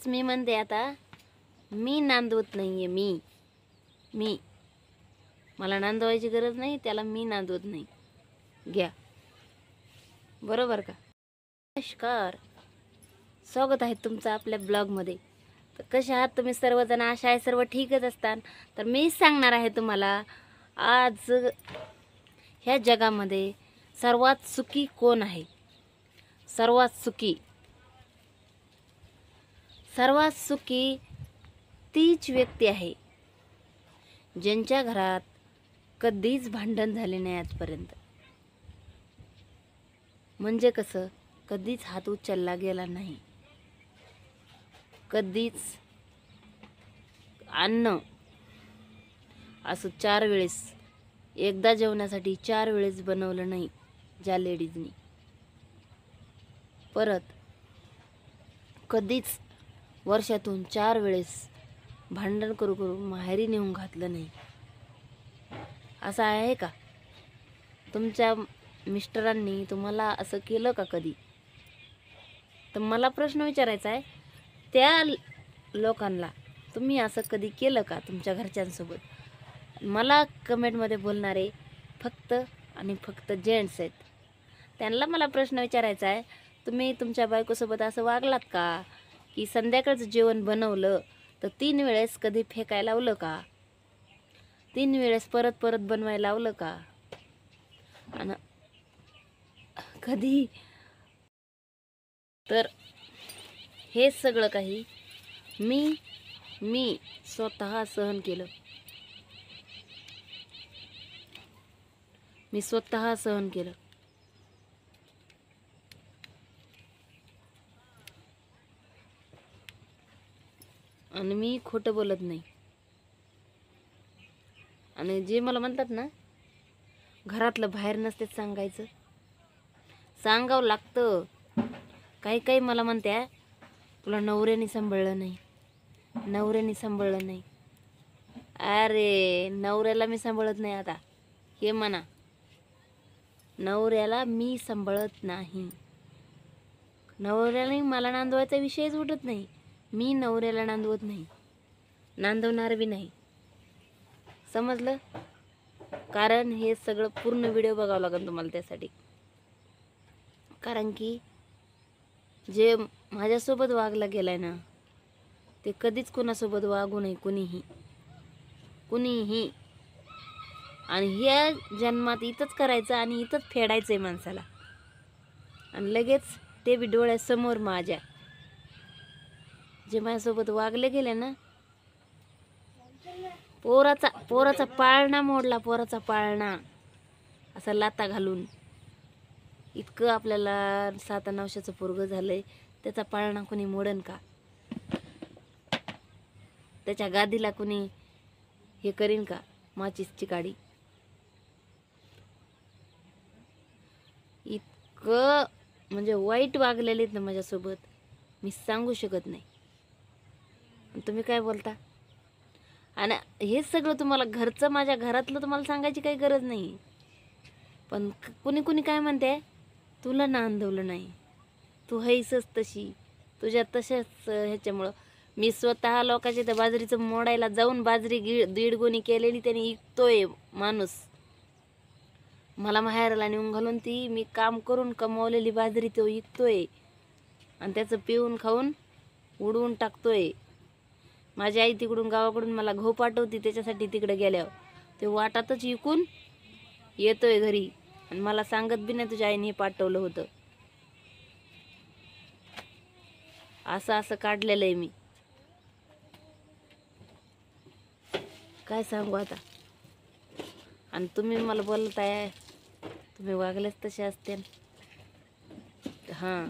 मी म्हणते आता, मी नांदवत नाहीये. मी मला नांदवायची गरज नाही, त्याला मी नांदवत नाही. घ्या, बरोबर का? नमस्कार, स्वागत आहे तुमचं आपल्या ब्लॉगमध्ये. तर कसे आहात तुम्ही सर्वजण? आशा आहे सर्व ठीकच असतात. तर मी सांगणार आहे तुम्हाला, आज ह्या जगामध्ये सर्वात सुखी कोण आहे? सर्वात सुखी तीच व्यक्ती आहे ज्यांच्या घरात कधीच भांडण झाले नाही आजपर्यंत. म्हणजे कसं, कधीच हात उचलला गेला नाही, कधीच अन्न असं 4 वेळेस, एकदा जेवण्यासाठी 4 वेळेस बनवलं नाही ज्या लेडीजनी. परत कधीच वर्षातून 4 वेळेस भांडण करू माहेरी नेऊन घातलं नाही. असं आहे का? तुमच्या मिस्टरांनी तुम्हाला असं केलं का कधी? तर मला प्रश्न विचारायचा आहे, त्या लोकांना तुम्ही असं कधी केलं का तुमच्या घरच्यांसोबत? मला कमेंटमध्ये बोलणारे फक्त आणि फक्त जेंट्स आहेत. त्यांना मला प्रश्न विचारायचा आहे, तुम्ही तुमच्या बायकोसोबत असं वागलात का की संध्याकाळचं जेवण बनवलं तर 3 वेळेस कधी फेकायला लावलं का? 3 वेळेस परत परत बनवायला लावलं का? आणि कधी तर हे सगळं काही मी स्वतः सहन केलं. मी स्वतः सहन केलं. आणि मी खोटं बोलत नाही. आणि जे मला म्हणतात ना, घरातलं बाहेर नसते सांगायचं, सांगावं लागतं. काही मला म्हणत्या, तुला नवऱ्याने सांभाळलं नाही. अरे नवऱ्याला मी सांभाळत नाही आता, हे म्हणा. नवऱ्याला मी सांभाळत नाही. नवऱ्याला मला नांदवायचा विषयच उठत नाही. मी नवऱ्याला नांदवत नाही, नांदवणार बी नाही. समजलं? कारण हे सगळं पूर्ण व्हिडिओ बघावं लागेल तुम्हाला त्यासाठी. कारण की जे माझ्यासोबत वागला गेलाय ना, ते कधीच कोणासोबत वागू नये, कुणीही. आणि ह्या जन्मात इथंच करायचं आणि इथंच फेडायचंय माणसाला. आणि लगेच ते बी डोळ्यासमोर माझ्या, जे माझ्यासोबत वागले गेले ना, पोराचा पाळणा मोडला, पोराचा पाळणा असा लाता घालून. इतकं आपल्याला 7-9 वर्षाचं पोरगं झालंय, त्याचा पाळणा कोणी मोडन का? त्याच्या गादीला कोणी हे करीन का? माचीसची काडी. इतकं म्हणजे वाईट वागलेले आहेत ना माझ्यासोबत, मी सांगू शकत नाही. तुम्ही काय बोलता? आणि हे सगळं तुम्हाला घरचं, माझ्या घरातलं तुम्हाला सांगायची काही गरज नाही. पण कुणी काय म्हणते, तुला नांदवलं नाही, तू हैसच तशी, तुझ्या तशाच ह्याच्यामुळं. मी स्वतः लोकांच्या त्या बाजरीचं मोडायला जाऊन बाजरी 1.5 गोणी केलेली त्याने इकतोय माणूस. मला माहेरला नेऊन घालून ती मी काम करून कमवलेली बाजरी तो इकतोय आणि त्याचं पिऊन खाऊन उडवून टाकतोय. माझी आई तिकडून गावाकडून मला गहू पाठवती, त्याच्यासाठी तिकडे गेल्यावर ते वाटातच विकून येतोय घरी आणि मला सांगत बी नाही तुझ्या आईने हे पाठवलं होतं. असं काढलेलं आहे मी. काय सांगू आता? आणि तुम्ही मला बोलताय, तुम्ही वागलेच तसे असते. हां.